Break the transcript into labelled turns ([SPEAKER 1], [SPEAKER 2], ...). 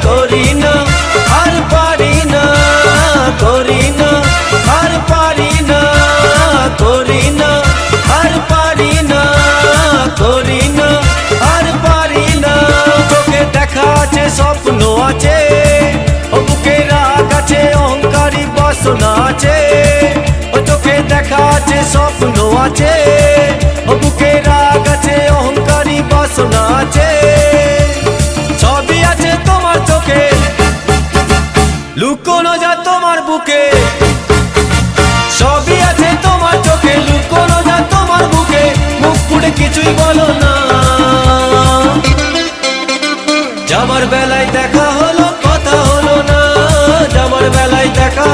[SPEAKER 1] করি না আর পারি না, করি না আর পারি না, করি না আর পারি না, করি না আর পারি না। চোখে দেখা আছে স্বপ্ন আছে, ও বুকে রাগ আছে অহংকারী বাসনা আছে। ও চোখে দেখা আছে স্বপ্ন আছে, ও বুকে রাগ আছে অহংকারী বাসনা আছে। সবই আছে তোমার চোখে, লুকোনো যা তোমার বুকে। সবই আছে তোমার চোখে, লুকোনো যা তোমার বুকে। মুখ ফুটে কিছুই বলো না, যাবার বেলায় দেখা হলো কথা হলো না, যাবার বেলায় দেখা